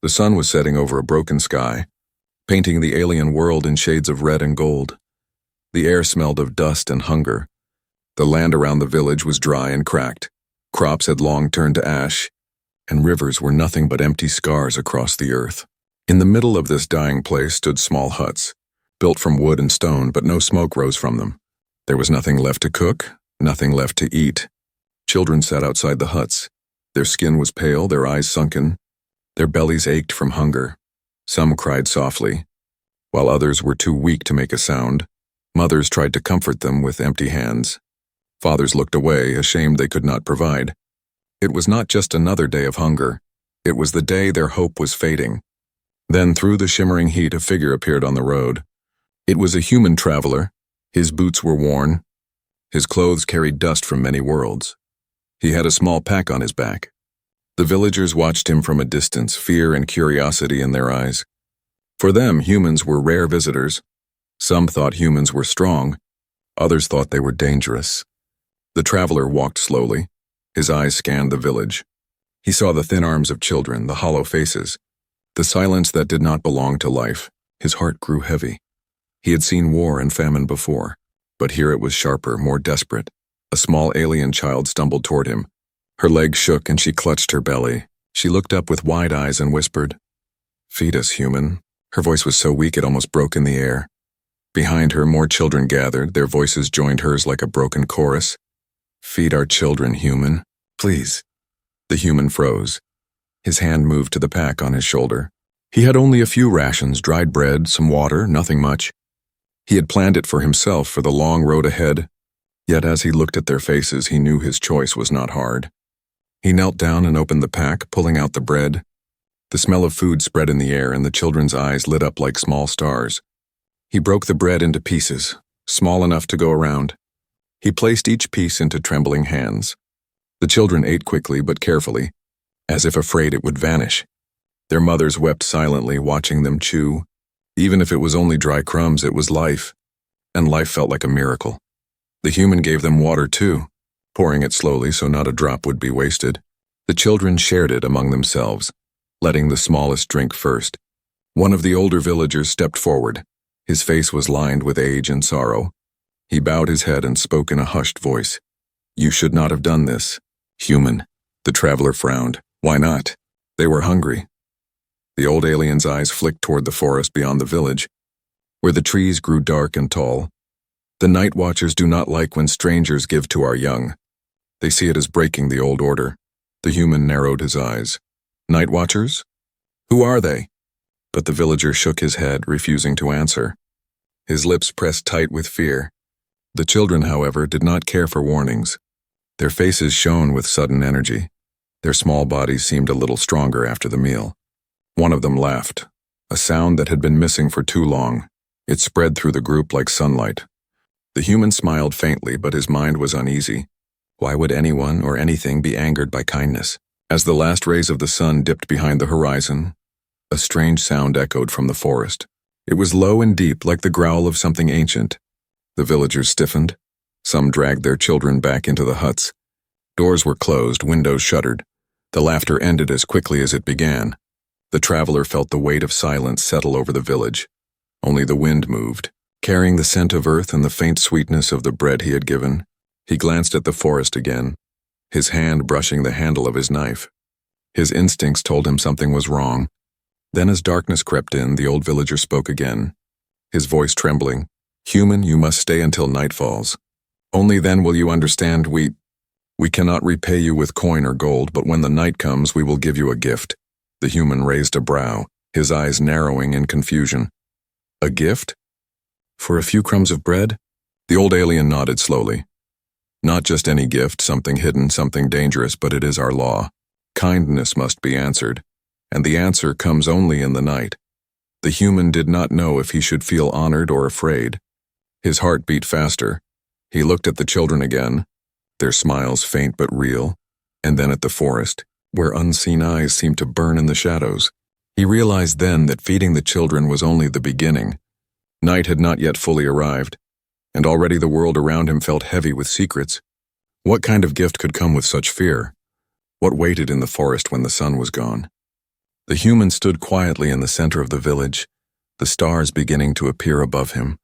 The sun was setting over a broken sky, painting the alien world in shades of red and gold. The air smelled of dust and hunger. The land around the village was dry and cracked. Crops had long turned to ash, and rivers were nothing but empty scars across the earth. In the middle of this dying place stood small huts, built from wood and stone, but no smoke rose from them. There was nothing left to cook, nothing left to eat. Children sat outside the huts. Their skin was pale, their eyes sunken. Their bellies ached from hunger. Some cried softly, while others were too weak to make a sound. Mothers tried to comfort them with empty hands. Fathers looked away, ashamed they could not provide. It was not just another day of hunger. It was the day their hope was fading. Then through the shimmering heat a figure appeared on the road. It was a human traveler. His boots were worn. His clothes carried dust from many worlds. He had a small pack on his back. The villagers watched him from a distance, fear and curiosity in their eyes. For them, humans were rare visitors. Some thought humans were strong. Others thought they were dangerous. The traveler walked slowly. His eyes scanned the village. He saw the thin arms of children, the hollow faces, the silence that did not belong to life. His heart grew heavy. He had seen war and famine before, but here it was sharper, more desperate. A small alien child stumbled toward him. Her legs shook and she clutched her belly. She looked up with wide eyes and whispered, "Feed us, human." Her voice was so weak it almost broke in the air. Behind her, more children gathered. Their voices joined hers like a broken chorus. "Feed our children, human. Please." The human froze. His hand moved to the pack on his shoulder. He had only a few rations, dried bread, some water, nothing much. He had planned it for himself for the long road ahead. Yet as he looked at their faces, he knew his choice was not hard. He knelt down and opened the pack, pulling out the bread. The smell of food spread in the air, and the children's eyes lit up like small stars. He broke the bread into pieces, small enough to go around. He placed each piece into trembling hands. The children ate quickly but carefully, as if afraid it would vanish. Their mothers wept silently, watching them chew. Even if it was only dry crumbs, it was life, and life felt like a miracle. The human gave them water too, pouring it slowly so not a drop would be wasted. The children shared it among themselves, letting the smallest drink first. One of the older villagers stepped forward. His face was lined with age and sorrow. He bowed his head and spoke in a hushed voice. "You should not have done this, human." The traveler frowned. Why not? They were hungry. The old alien's eyes flicked toward the forest beyond the village, where the trees grew dark and tall. "The night watchers do not like when strangers give to our young. They see it as breaking the old order." The human narrowed his eyes. "Night watchers? Who are they?" But the villager shook his head, refusing to answer. His lips pressed tight with fear. The children, however, did not care for warnings. Their faces shone with sudden energy. Their small bodies seemed a little stronger after the meal. One of them laughed, a sound that had been missing for too long. It spread through the group like sunlight. The human smiled faintly, but his mind was uneasy. Why would anyone or anything be angered by kindness? As the last rays of the sun dipped behind the horizon, a strange sound echoed from the forest. It was low and deep, like the growl of something ancient. The villagers stiffened. Some dragged their children back into the huts. Doors were closed, windows shuttered. The laughter ended as quickly as it began. The traveler felt the weight of silence settle over the village. Only the wind moved, carrying the scent of earth and the faint sweetness of the bread he had given. He glanced at the forest again, his hand brushing the handle of his knife. His instincts told him something was wrong. Then as darkness crept in, the old villager spoke again, his voice trembling. "Human, you must stay until night falls. Only then will you understand we cannot repay you with coin or gold, but when the night comes, we will give you a gift." The human raised a brow, his eyes narrowing in confusion. "A gift? For a few crumbs of bread?" The old alien nodded slowly. "Not just any gift, something hidden, something dangerous, but it is our law. Kindness must be answered, and the answer comes only in the night." The human did not know if he should feel honored or afraid. His heart beat faster. He looked at the children again, their smiles faint but real, and then at the forest, where unseen eyes seemed to burn in the shadows. He realized then that feeding the children was only the beginning. Night had not yet fully arrived, and already the world around him felt heavy with secrets. What kind of gift could come with such fear? What waited in the forest when the sun was gone? The human stood quietly in the center of the village, the stars beginning to appear above him.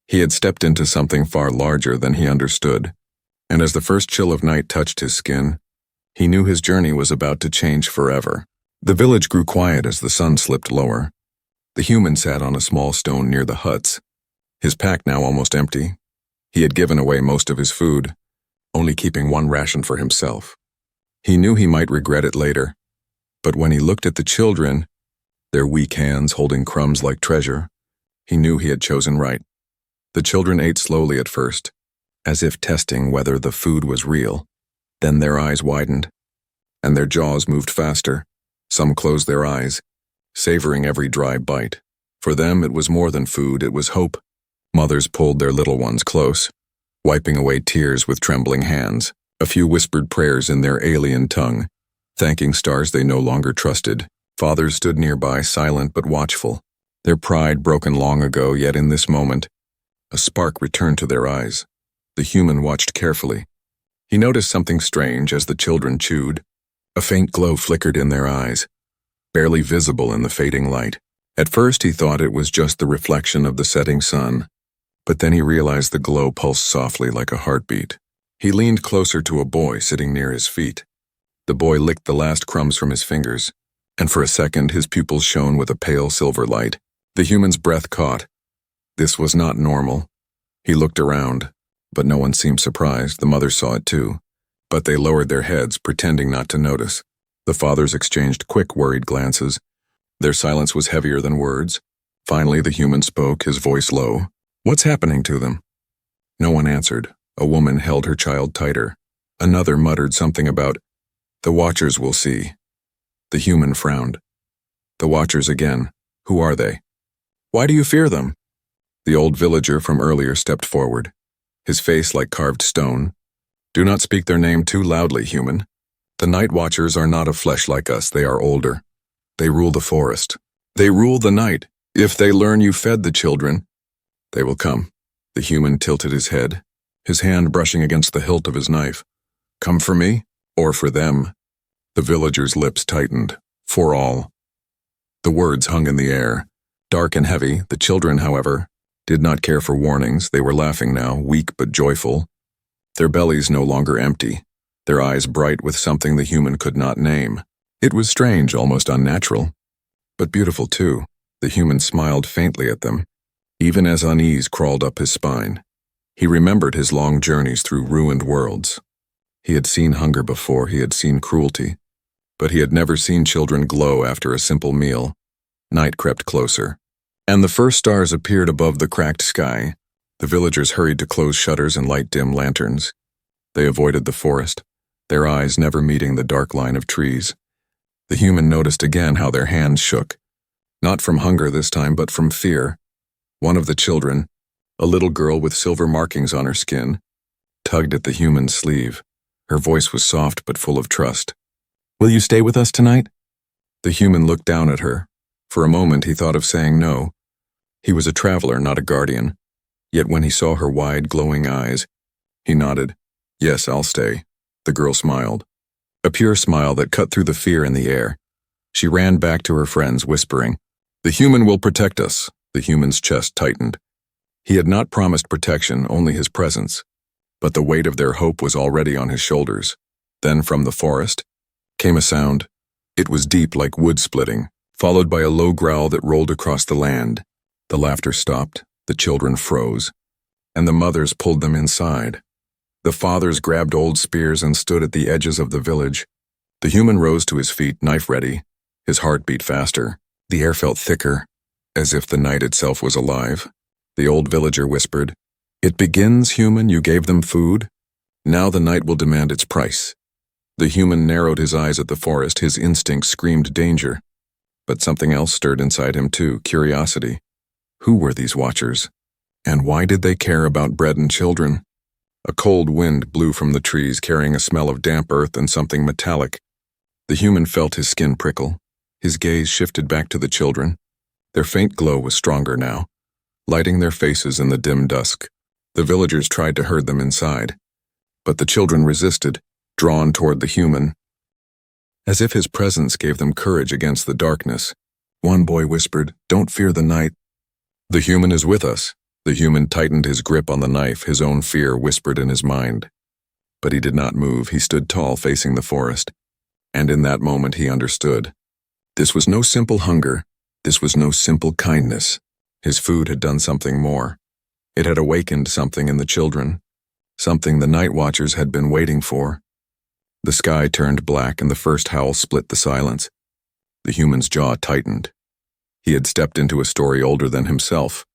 He had stepped into something far larger than he understood, and as the first chill of night touched his skin, he knew his journey was about to change forever. The village grew quiet as the sun slipped lower. The human sat on a small stone near the huts, his pack now almost empty. He had given away most of his food, only keeping one ration for himself. He knew he might regret it later, but when he looked at the children, their weak hands holding crumbs like treasure, he knew he had chosen right. The children ate slowly at first, as if testing whether the food was real. Then their eyes widened, and their jaws moved faster. Some closed their eyes, savoring every dry bite. For them, it was more than food, it was hope. Mothers pulled their little ones close, wiping away tears with trembling hands. A few whispered prayers in their alien tongue, thanking stars they no longer trusted. Fathers stood nearby, silent but watchful, their pride broken long ago, yet in this moment, a spark returned to their eyes. The human watched carefully. He noticed something strange as the children chewed. A faint glow flickered in their eyes, barely visible in the fading light. At first he thought it was just the reflection of the setting sun, but then he realized the glow pulsed softly like a heartbeat. He leaned closer to a boy sitting near his feet. The boy licked the last crumbs from his fingers, and for a second his pupils shone with a pale silver light. The human's breath caught. This was not normal. He looked around, but no one seemed surprised. The mothers saw it too, but they lowered their heads, pretending not to notice. The fathers exchanged quick, worried glances. Their silence was heavier than words. Finally, the human spoke, his voice low. "What's happening to them?" No one answered. A woman held her child tighter. Another muttered something about, "The Watchers will see." The human frowned. "The Watchers again. Who are they? Why do you fear them?" The old villager from earlier stepped forward, his face like carved stone. "Do not speak their name too loudly, human. The Night Watchers are not of flesh like us, they are older. They rule the forest. They rule the night. If they learn you fed the children, they will come." The human tilted his head, his hand brushing against the hilt of his knife. "Come for me, or for them?" The villager's lips tightened. "For all." The words hung in the air, dark and heavy. The children, however, did not care for warnings. They were laughing now, weak but joyful. Their bellies no longer empty, their eyes bright with something the human could not name. It was strange, almost unnatural, but beautiful too. The human smiled faintly at them, even as unease crawled up his spine. He remembered his long journeys through ruined worlds. He had seen hunger before, he had seen cruelty, but he had never seen children glow after a simple meal. Night crept closer, and the first stars appeared above the cracked sky. The villagers hurried to close shutters and light dim lanterns. They avoided the forest, their eyes never meeting the dark line of trees. The human noticed again how their hands shook, not from hunger this time, but from fear. One of the children, a little girl with silver markings on her skin, tugged at the human's sleeve. Her voice was soft but full of trust. "Will you stay with us tonight?" The human looked down at her. For a moment he thought of saying no. He was a traveler, not a guardian. Yet when he saw her wide, glowing eyes, he nodded. "Yes, I'll stay." The girl smiled, a pure smile that cut through the fear in the air. She ran back to her friends, whispering, "The human will protect us." The human's chest tightened. He had not promised protection, only his presence, but the weight of their hope was already on his shoulders. Then from the forest came a sound. It was deep like wood splitting, followed by a low growl that rolled across the land. The laughter stopped, the children froze, and the mothers pulled them inside. The fathers grabbed old spears and stood at the edges of the village. The human rose to his feet, knife ready. His heart beat faster. The air felt thicker, as if the night itself was alive. The old villager whispered, "It begins, human, you gave them food. Now the night will demand its price." The human narrowed his eyes at the forest, his instincts screamed danger. But something else stirred inside him too, curiosity. Who were these watchers? And why did they care about bread and children? A cold wind blew from the trees, carrying a smell of damp earth and something metallic. The human felt his skin prickle. His gaze shifted back to the children. Their faint glow was stronger now, lighting their faces in the dim dusk. The villagers tried to herd them inside, but the children resisted, drawn toward the human. as if his presence gave them courage against the darkness. One boy whispered, "Don't fear the night. The human is with us." The human tightened his grip on the knife, his own fear whispered in his mind. But he did not move. He stood tall, facing the forest. And in that moment he understood. This was no simple hunger. This was no simple kindness. His food had done something more. It had awakened something in the children, something the night watchers had been waiting for. The sky turned black and the first howl split the silence. The human's jaw tightened. He had stepped into a story older than himself,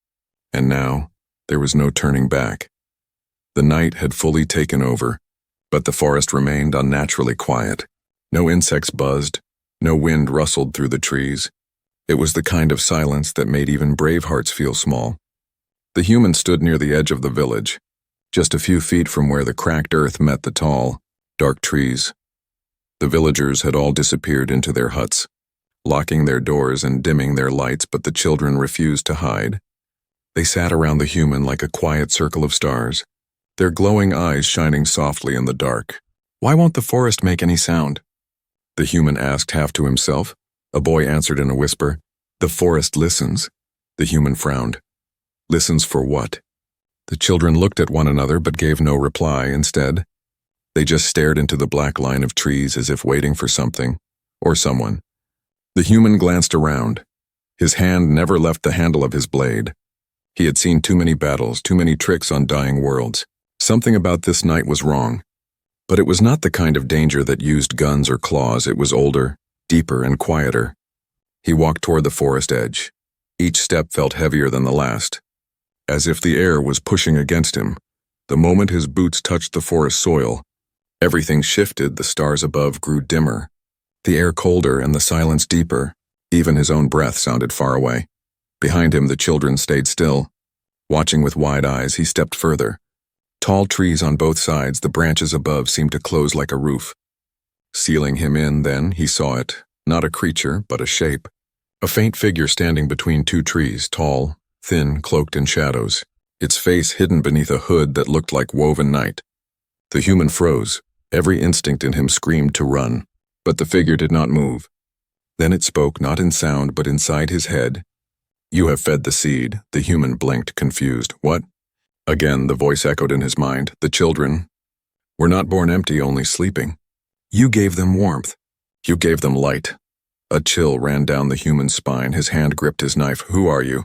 and now there was no turning back. The night had fully taken over, but the forest remained unnaturally quiet. No insects buzzed, no wind rustled through the trees. It was the kind of silence that made even brave hearts feel small. The human stood near the edge of the village, just a few feet from where the cracked earth met the tall, dark trees. The villagers had all disappeared into their huts, locking their doors and dimming their lights, but the children refused to hide. They sat around the human like a quiet circle of stars, their glowing eyes shining softly in the dark. "Why won't the forest make any sound?" the human asked, half to himself. A boy answered in a whisper, "The forest listens." The human frowned. "Listens for what?" The children looked at one another but gave no reply. Instead, they just stared into the black line of trees as if waiting for something, or someone. The human glanced around. His hand never left the handle of his blade. He had seen too many battles, too many tricks on dying worlds. Something about this night was wrong. But it was not the kind of danger that used guns or claws. It was older, deeper, and quieter. He walked toward the forest edge. Each step felt heavier than the last, as if the air was pushing against him. The moment his boots touched the forest soil, everything shifted. The stars above grew dimmer, the air colder, and the silence deeper. Even his own breath sounded far away. Behind him, the children stayed still. Watching with wide eyes, he stepped further. Tall trees on both sides, the branches above seemed to close like a roof. Sealing him in, then, he saw it. Not a creature, but a shape. A faint figure standing between two trees, tall, thin, cloaked in shadows, its face hidden beneath a hood that looked like woven night. The human froze. Every instinct in him screamed to run, but the figure did not move. Then it spoke, not in sound, but inside his head. "You have fed the seed." The human blinked, confused. "What?" Again, the voice echoed in his mind. "The children were not born empty, only sleeping. You gave them warmth. You gave them light." A chill ran down the human's spine. His hand gripped his knife. "Who are you?"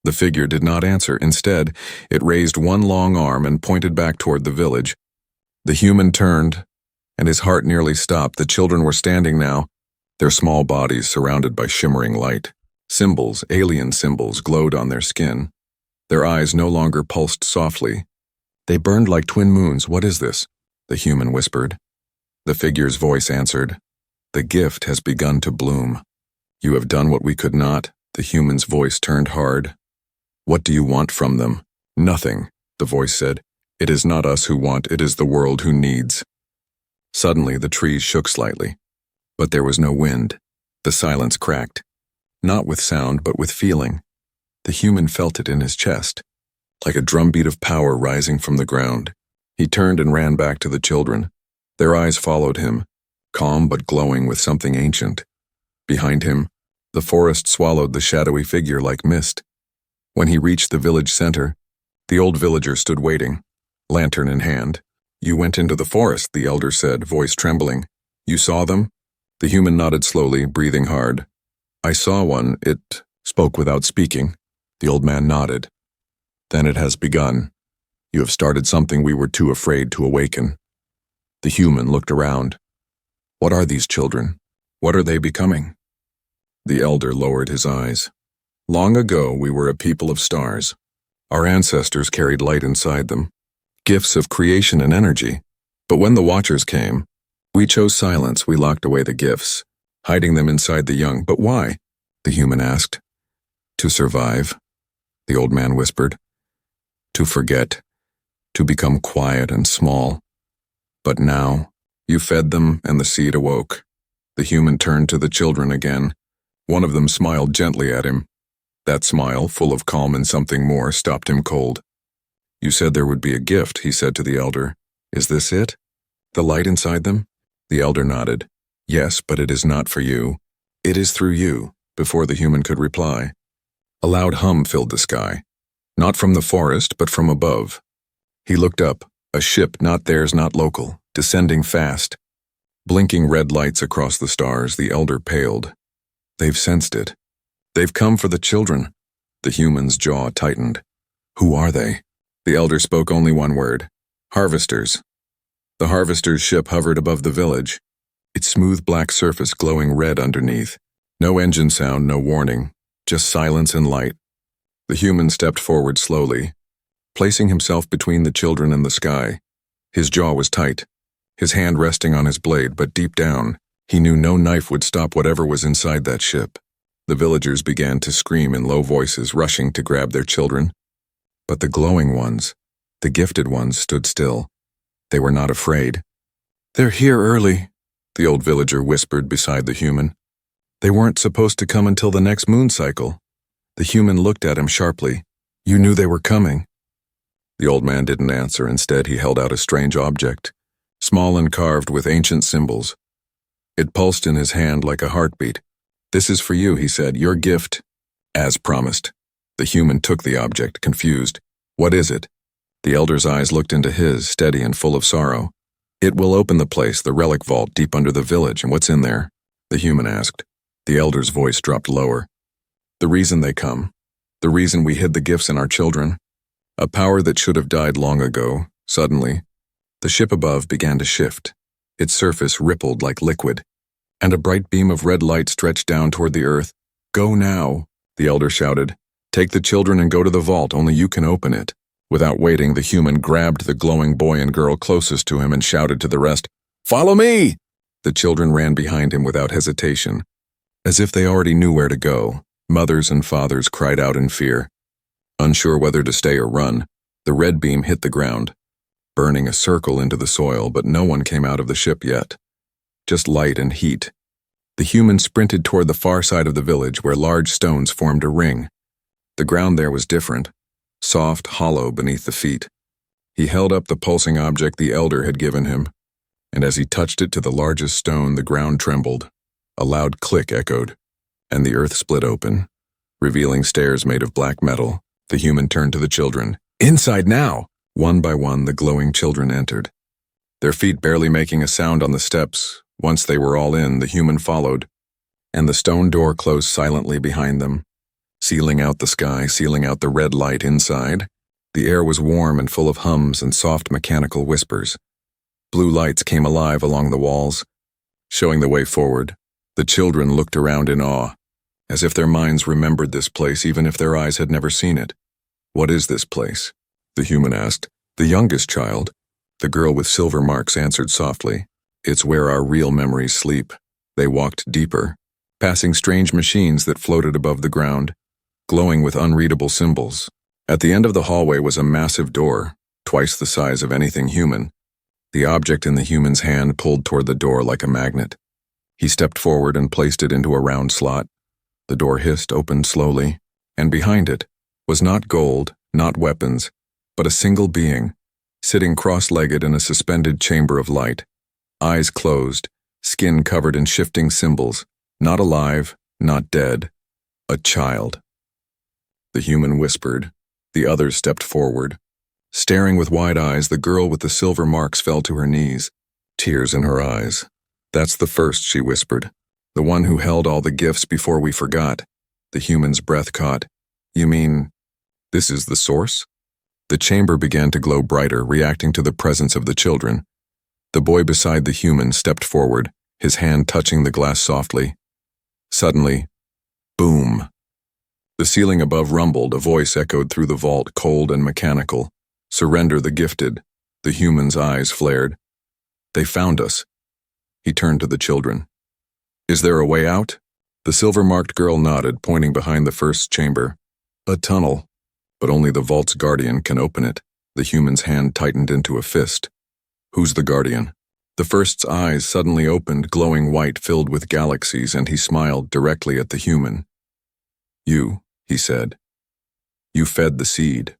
The figure did not answer. Instead, it raised one long arm and pointed back toward the village. The human turned, and his heart nearly stopped. The children were standing now, their small bodies surrounded by shimmering light. Symbols, alien symbols, glowed on their skin. Their eyes no longer pulsed softly. They burned like twin moons. "What is this?" the human whispered. The figure's voice answered, "The gift has begun to bloom. You have done what we could not." The human's voice turned hard. "What do you want from them?" "Nothing," the voice said. "It is not us who want, it is the world who needs." Suddenly, the trees shook slightly, but there was no wind. The silence cracked, not with sound, but with feeling. The human felt it in his chest, like a drumbeat of power rising from the ground. He turned and ran back to the children. Their eyes followed him, calm but glowing with something ancient. Behind him, the forest swallowed the shadowy figure like mist. When he reached the village center, the old villager stood waiting, lantern in hand. "You went into the forest," the elder said, voice trembling. "You saw them?" The human nodded slowly, breathing hard. "I saw one. It spoke without speaking." The old man nodded. "Then it has begun. You have started something we were too afraid to awaken." The human looked around. "What are these children? What are they becoming?" The elder lowered his eyes. "Long ago we were a people of stars. Our ancestors carried light inside them, gifts of creation and energy. But when the Watchers came, we chose silence. We locked away the gifts, hiding them inside the young." "But why?" the human asked. "To survive," the old man whispered. "To forget, to become quiet and small. But now, you fed them and the seed awoke." The human turned to the children again. One of them smiled gently at him. That smile, full of calm and something more, stopped him cold. "You said there would be a gift," he said to the elder. "Is this it? The light inside them?" The elder nodded. Yes, but it is not for you. It is through you, before the human could reply. A loud hum filled the sky. Not from the forest, but from above. He looked up, a ship not theirs, not local, descending fast. Blinking red lights across the stars, the elder paled. They've sensed it. They've come for the children. The human's jaw tightened. Who are they? The elder spoke only one word. Harvesters. The harvester's ship hovered above the village, its smooth black surface glowing red underneath. No engine sound, no warning, just silence and light. The human stepped forward slowly, placing himself between the children and the sky. His jaw was tight, his hand resting on his blade, but deep down, he knew no knife would stop whatever was inside that ship. The villagers began to scream in low voices, rushing to grab their children. But the glowing ones, the gifted ones, stood still. They were not afraid. They're here early, the old villager whispered beside the human. They weren't supposed to come until the next moon cycle. The human looked at him sharply. You knew they were coming. The old man didn't answer. Instead, he held out a strange object, small and carved with ancient symbols. It pulsed in his hand like a heartbeat. This is for you, he said, your gift. As promised. The human took the object, confused. What is it? The elder's eyes looked into his, steady and full of sorrow. It will open the place, the relic vault deep under the village, and what's in there? The human asked. The elder's voice dropped lower. The reason they come. The reason we hid the gifts in our children. A power that should have died long ago, suddenly. The ship above began to shift. Its surface rippled like liquid, and a bright beam of red light stretched down toward the earth. Go now, the elder shouted. Take the children and go to the vault, only you can open it. Without waiting, the human grabbed the glowing boy and girl closest to him and shouted to the rest, Follow me! The children ran behind him without hesitation. As if they already knew where to go, mothers and fathers cried out in fear. Unsure whether to stay or run, the red beam hit the ground, burning a circle into the soil, but no one came out of the ship yet. Just light and heat. The human sprinted toward the far side of the village where large stones formed a ring. The ground there was different, soft, hollow beneath the feet. He held up the pulsing object the elder had given him, and as he touched it to the largest stone, the ground trembled. A loud click echoed, and the earth split open, revealing stairs made of black metal. The human turned to the children. Inside now! One by one, the glowing children entered, their feet barely making a sound on the steps. Once they were all in, the human followed, and the stone door closed silently behind them, sealing out the sky, sealing out the red light inside. The air was warm and full of hums and soft mechanical whispers. Blue lights came alive along the walls, showing the way forward. The children looked around in awe, as if their minds remembered this place even if their eyes had never seen it. What is this place? The human asked. The youngest child, the girl with silver marks, answered softly. It's where our real memories sleep. They walked deeper, passing strange machines that floated above the ground, glowing with unreadable symbols. At the end of the hallway was a massive door, twice the size of anything human. The object in the human's hand pulled toward the door like a magnet. He stepped forward and placed it into a round slot. The door hissed open slowly, and behind it was not gold, not weapons, but a single being, sitting cross-legged in a suspended chamber of light. Eyes closed, skin covered in shifting symbols, not alive, not dead, a child. The human whispered. The others stepped forward. Staring with wide eyes, the girl with the silver marks fell to her knees, tears in her eyes. That's the first, she whispered. The one who held all the gifts before we forgot. The human's breath caught. You mean, this is the source? The chamber began to glow brighter, reacting to the presence of the children. The boy beside the human stepped forward, his hand touching the glass softly. Suddenly, boom. The ceiling above rumbled, a voice echoed through the vault, cold and mechanical. Surrender the gifted. The human's eyes flared. They found us. He turned to the children. Is there a way out? The silver-marked girl nodded, pointing behind the first chamber. A tunnel, but only the vault's guardian can open it. The human's hand tightened into a fist. Who's the guardian? The first's eyes suddenly opened, glowing white filled with galaxies, and he smiled directly at the human. You, he said. You fed the seed.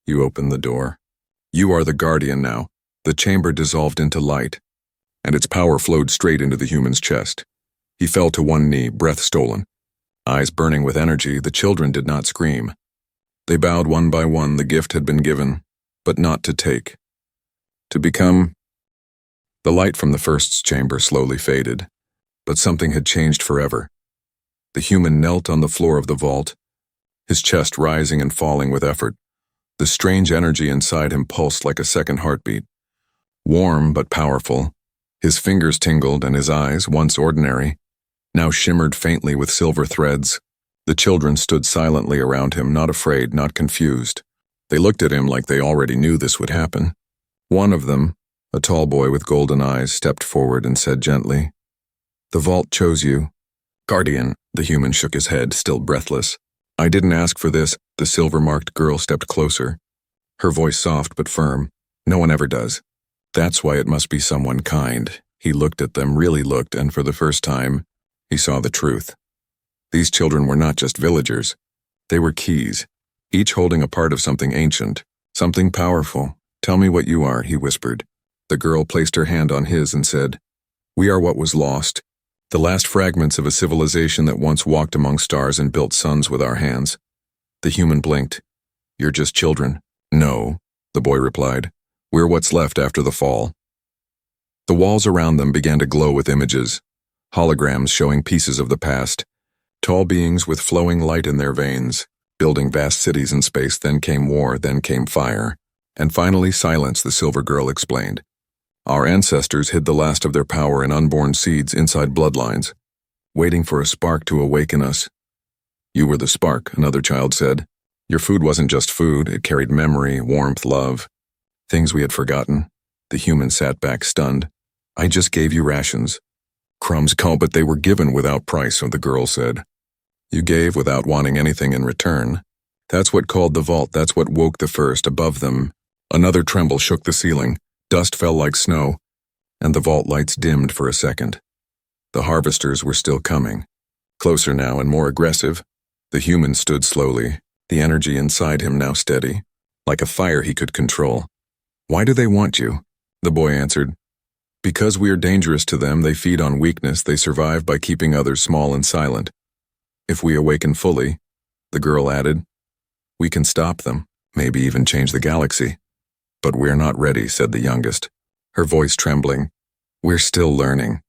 You opened the door. You are the guardian now. The chamber dissolved into light. and its power flowed straight into the human's chest. He fell to one knee, breath stolen. Eyes burning with energy, the children did not scream. They bowed one by one. The gift had been given, but not to take. To become. The light from the first chamber slowly faded, but something had changed forever. The human knelt on the floor of the vault, his chest rising and falling with effort. The strange energy inside him pulsed like a second heartbeat. Warm but powerful, his fingers tingled and his eyes, once ordinary, now shimmered faintly with silver threads. The children stood silently around him, not afraid, not confused. They looked at him like they already knew this would happen. One of them, a tall boy with golden eyes, stepped forward and said gently, "The vault chose you." "Guardian," the human shook his head, still breathless. "I didn't ask for this." The silver-marked girl stepped closer, her voice soft but firm. "No one ever does. That's why it must be someone kind." He looked at them, really looked, and for the first time, he saw the truth. These children were not just villagers. They were keys, each holding a part of something ancient, something powerful. "Tell me what you are," he whispered. The girl placed her hand on his and said, "We are what was lost, the last fragments of a civilization that once walked among stars and built suns with our hands." The human blinked. "You're just children." "No," the boy replied. "We're what's left after the fall." The walls around them began to glow with images, holograms showing pieces of the past, tall beings with flowing light in their veins, building vast cities in space. Then came war, then came fire, and finally silence, the silver girl explained. "Our ancestors hid the last of their power in unborn seeds inside bloodlines, waiting for a spark to awaken us." "You were the spark," another child said. "Your food wasn't just food, it carried memory, warmth, love. Things we had forgotten." The human sat back stunned. "I just gave you rations." "Crumbs, but they were given without price," so the girl said. "You gave without wanting anything in return. That's what called the vault, that's what woke the first above them." Another tremble shook the ceiling, dust fell like snow, and the vault lights dimmed for a second. The harvesters were still coming, closer now and more aggressive. The human stood slowly, the energy inside him now steady, like a fire he could control. "Why do they want you?" the boy answered. "Because we are dangerous to them. They feed on weakness. They survive by keeping others small and silent. If we awaken fully," the girl added, "we can stop them, maybe even change the galaxy." "But we're not ready," said the youngest, her voice trembling. "We're still learning."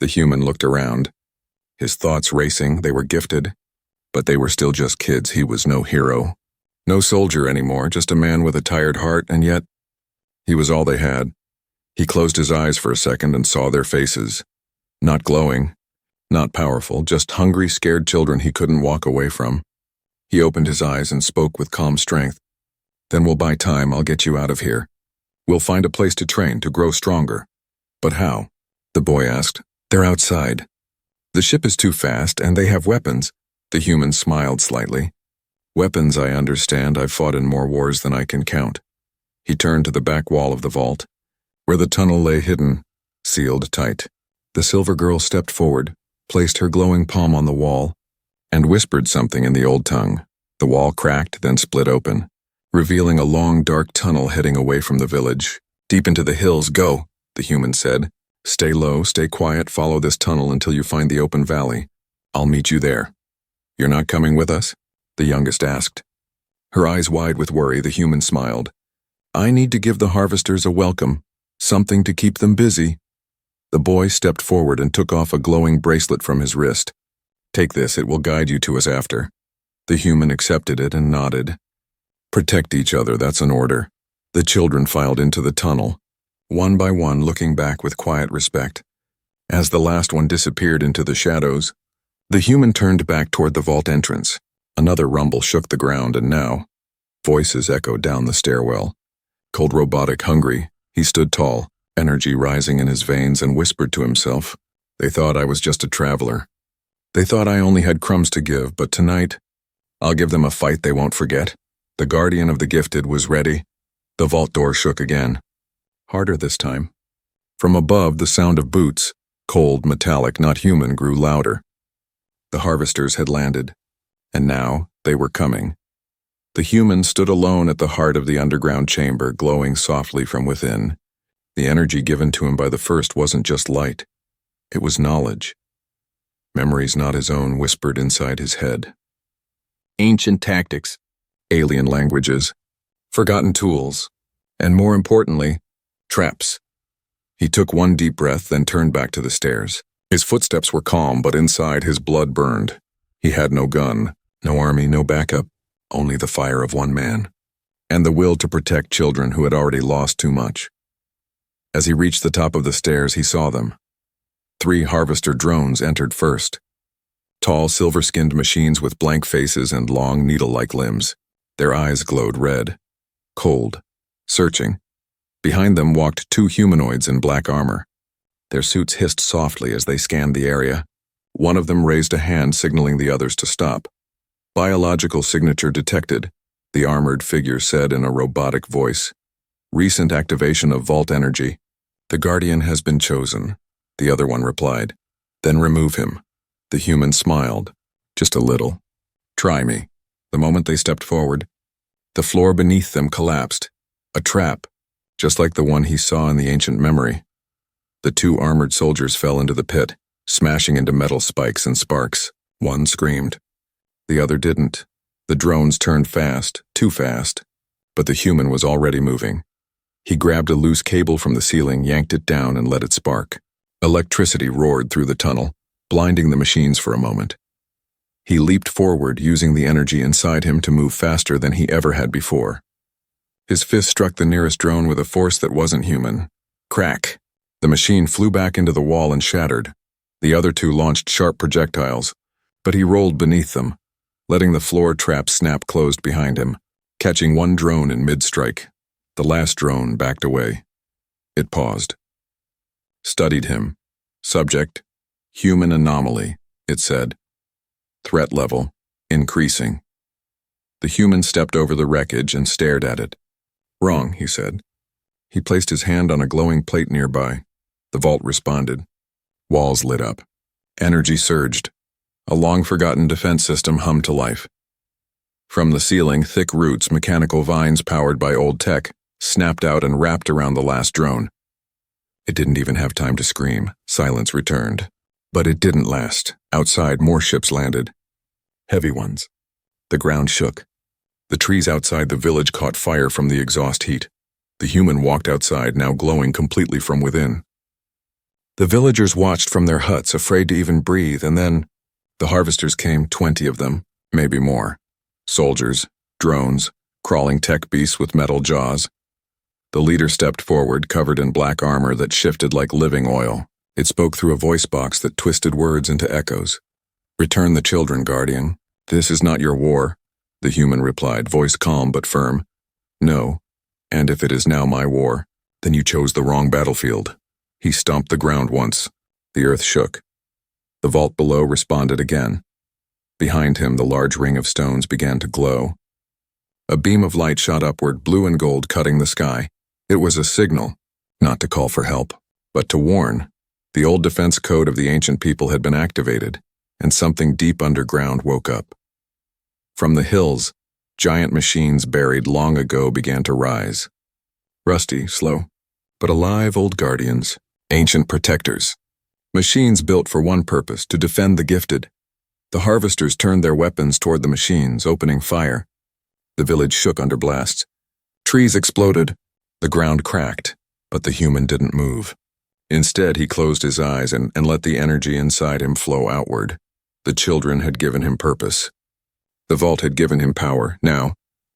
The human looked around, his thoughts racing. They were gifted, but they were still just kids. He was no hero, no soldier anymore, just a man with a tired heart, and yet he was all they had. He closed his eyes for a second and saw their faces. Not glowing, not powerful, just hungry, scared children he couldn't walk away from. He opened his eyes and spoke with calm strength. "Then we'll buy time. I'll get you out of here. We'll find a place to train, to grow stronger." "But how?" the boy asked. "They're outside. The ship is too fast, and they have weapons." The human smiled slightly. "Weapons, I understand. I've fought in more wars than I can count." He turned to the back wall of the vault, where the tunnel lay hidden, sealed tight. The silver girl stepped forward, placed her glowing palm on the wall, and whispered something in the old tongue. The wall cracked, then split open, revealing a long, dark tunnel heading away from the village. "Deep into the hills, go," the human said. "Stay low, stay quiet, follow this tunnel until you find the open valley. I'll meet you there." "You're not coming with us?" the youngest asked. Her eyes wide with worry, the human smiled. "I need to give the harvesters a welcome, something to keep them busy." The boy stepped forward and took off a glowing bracelet from his wrist. "Take this, it will guide you to us after." The human accepted it and nodded. "Protect each other, that's an order." The children filed into the tunnel, one by one, looking back with quiet respect. As the last one disappeared into the shadows, the human turned back toward the vault entrance. Another rumble shook the ground, and now voices echoed down the stairwell. Cold, robotic, hungry, he stood tall, energy rising in his veins, and whispered to himself, "They thought I was just a traveler. They thought I only had crumbs to give, but tonight, I'll give them a fight they won't forget." The guardian of the gifted was ready. The vault door shook again, harder this time. From above, the sound of boots, cold, metallic, not human, grew louder. The harvesters had landed, and now they were coming. The human stood alone at the heart of the underground chamber, glowing softly from within. The energy given to him by the first wasn't just light. It was knowledge. Memories not his own whispered inside his head. Ancient tactics, alien languages, forgotten tools, and more importantly, traps. He took one deep breath, then turned back to the stairs. His footsteps were calm, but inside his blood burned. He had no gun, no army, no backup, only the fire of one man, and the will to protect children who had already lost too much. As he reached the top of the stairs, he saw them. 3 harvester drones entered first. Tall, silver-skinned machines with blank faces and long, needle-like limbs. Their eyes glowed red, cold, searching. Behind them walked 2 humanoids in black armor. Their suits hissed softly as they scanned the area. One of them raised a hand signaling the others to stop. Biological signature detected, the armored figure said in a robotic voice. Recent activation of vault energy. The Guardian has been chosen, the other one replied. Then remove him. The human smiled, just a little. Try me. The moment they stepped forward, the floor beneath them collapsed. A trap, just like the one he saw in the ancient memory. The 2 armored soldiers fell into the pit, smashing into metal spikes and sparks. One screamed. The other didn't. The drones turned fast, too fast, but the human was already moving. He grabbed a loose cable from the ceiling, yanked it down, and let it spark. Electricity roared through the tunnel, blinding the machines for a moment. He leaped forward, using the energy inside him to move faster than he ever had before. His fist struck the nearest drone with a force that wasn't human. Crack! The machine flew back into the wall and shattered. The other 2 launched sharp projectiles, but he rolled beneath them, letting the floor trap snap closed behind him, catching one drone in mid-strike. The last drone backed away. It paused. Studied him. Subject, human anomaly, it said. Threat level, increasing. The human stepped over the wreckage and stared at it. Wrong, he said. He placed his hand on a glowing plate nearby. The vault responded. Walls lit up. Energy surged. A long-forgotten defense system hummed to life. From the ceiling, thick roots, mechanical vines powered by old tech, snapped out and wrapped around the last drone. It didn't even have time to scream. Silence returned. But it didn't last. Outside, more ships landed. Heavy ones. The ground shook. The trees outside the village caught fire from the exhaust heat. The human walked outside, now glowing completely from within. The villagers watched from their huts, afraid to even breathe, and then the harvesters came, 20 of them, maybe more. Soldiers, drones, crawling tech beasts with metal jaws. The leader stepped forward, covered in black armor that shifted like living oil. It spoke through a voice box that twisted words into echoes. Return the children, Guardian. This is not your war, the human replied, voice calm but firm. No, and if it is now my war, then you chose the wrong battlefield. He stomped the ground once. The earth shook. The vault below responded again. Behind him, the large ring of stones began to glow. A beam of light shot upward, blue and gold, cutting the sky. It was a signal, not to call for help, but to warn. The old defense code of the ancient people had been activated, and something deep underground woke up. From the hills, giant machines buried long ago began to rise. Rusty, slow, but alive old guardians, ancient protectors. Machines built for one purpose, to defend the gifted. The harvesters turned their weapons toward the machines, opening fire. The village shook under blasts. Trees exploded. The ground cracked, but the human didn't move. Instead, he closed his eyes and let the energy inside him flow outward. The children had given him purpose. The vault had given him power. Now,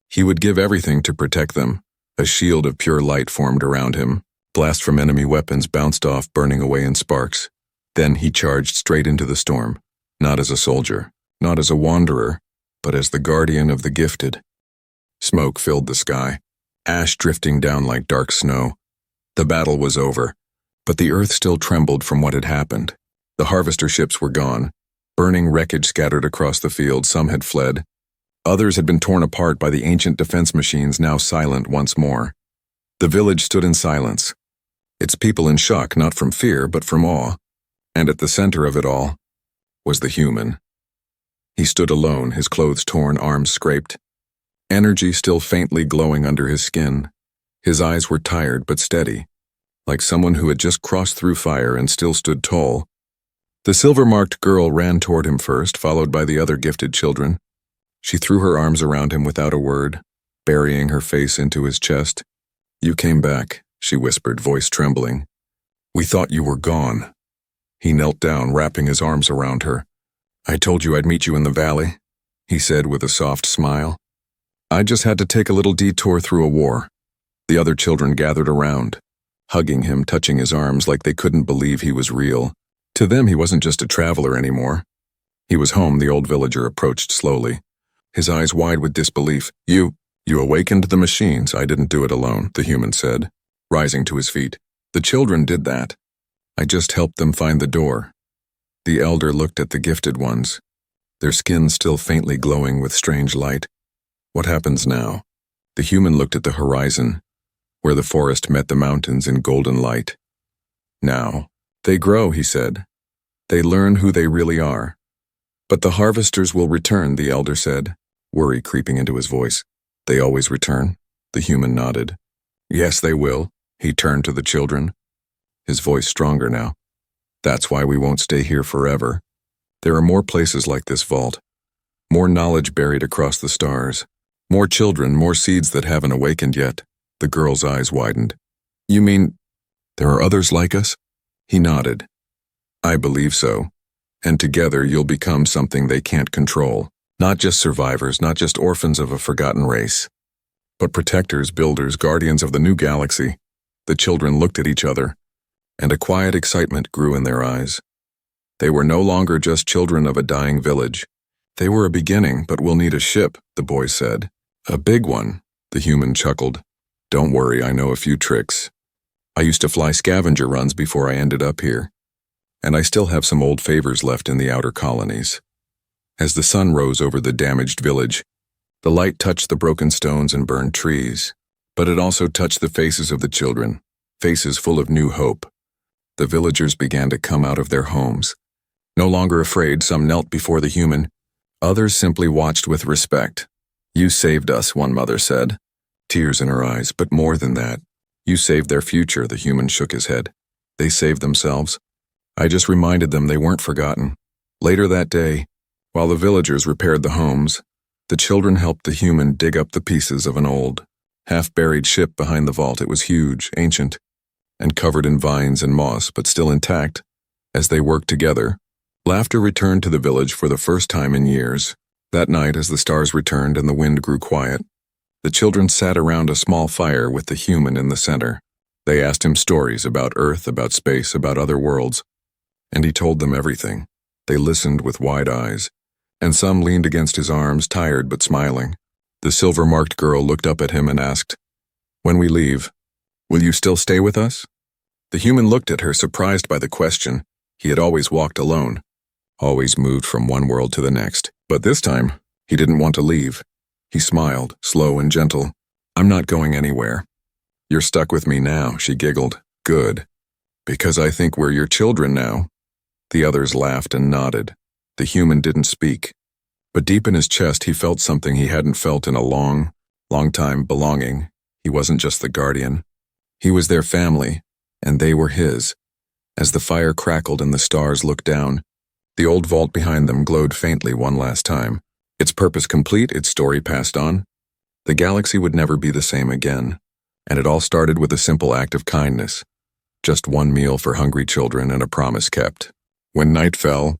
he would give everything to protect them. A shield of pure light formed around him. Blasts from enemy weapons bounced off, burning away in sparks. Then he charged straight into the storm, not as a soldier, not as a wanderer, but as the guardian of the gifted. Smoke filled the sky, ash drifting down like dark snow. The battle was over, but the earth still trembled from what had happened. The harvester ships were gone, burning wreckage scattered across the field. Some had fled. Others had been torn apart by the ancient defense machines, now silent once more. The village stood in silence, its people in shock, not from fear, but from awe. And at the center of it all was the human. He stood alone, his clothes torn, arms scraped, energy still faintly glowing under his skin. His eyes were tired but steady. like someone who had just crossed through fire and still stood tall. The silver-marked girl ran toward him first, followed by the other gifted children. She threw her arms around him without a word, burying her face into his chest. "You came back," she whispered, voice trembling. "We thought you were gone." He knelt down, wrapping his arms around her. "I told you I'd meet you in the valley," he said with a soft smile. "I just had to take a little detour through a war." The other children gathered around, hugging him, touching his arms like they couldn't believe he was real. To them, he wasn't just a traveler anymore. He was home. The old villager approached slowly, his eyes wide with disbelief. You awakened the machines. I didn't do it alone," the human said, rising to his feet. "The children did that. I just helped them find the door." The elder looked at the gifted ones, their skin still faintly glowing with strange light. "What happens now?" The human looked at the horizon, where the forest met the mountains in golden light. "Now, they grow," he said. "They learn who they really are." "But the harvesters will return," the elder said, worry creeping into his voice. "They always return?" The human nodded. "Yes, they will." He turned to the children, his voice stronger now. "That's why we won't stay here forever. There are more places like this vault, more knowledge buried across the stars, more children, more seeds that haven't awakened yet." The girl's eyes widened. "You mean there are others like us?" He nodded. "I believe so. And together you'll become something they can't control. Not just survivors, not just orphans of a forgotten race, but protectors, builders, guardians of the new galaxy." The children looked at each other, and a quiet excitement grew in their eyes. They were no longer just children of a dying village. They were a beginning, but we'll need a ship, the boy said. "A big one," the human chuckled. "Don't worry, I know a few tricks. I used to fly scavenger runs before I ended up here, and I still have some old favors left in the outer colonies." As the sun rose over the damaged village, the light touched the broken stones and burned trees, but it also touched the faces of the children, faces full of new hope. The villagers began to come out of their homes. No longer afraid, some knelt before the human. Others simply watched with respect. "You saved us," one mother said, tears in her eyes, "but more than that. You saved their future." The human shook his head. "They saved themselves. I just reminded them they weren't forgotten." Later that day, while the villagers repaired the homes, the children helped the human dig up the pieces of an old, half-buried ship behind the vault. It was huge, ancient, and covered in vines and moss, but still intact. As they worked together, laughter returned to the village for the first time in years. That night, as the stars returned and the wind grew quiet, the children sat around a small fire with the human in the center. They asked him stories about Earth, about space, about other worlds, and he told them everything. They listened with wide eyes, and some leaned against his arms, tired but smiling. The silver-marked girl looked up at him and asked, "When we leave, will you still stay with us?" The human looked at her, surprised by the question. He had always walked alone, always moved from one world to the next. But this time, he didn't want to leave. He smiled, slow and gentle. "I'm not going anywhere. You're stuck with me now," she giggled. "Good. Because I think we're your children now." The others laughed and nodded. The human didn't speak, but deep in his chest he felt something he hadn't felt in a long time: belonging. He wasn't just the guardian. He was their family, and they were his. As the fire crackled and the stars looked down, the old vault behind them glowed faintly one last time. Its purpose complete, its story passed on. The galaxy would never be the same again, and it all started with a simple act of kindness. Just one meal for hungry children and a promise kept. When night fell,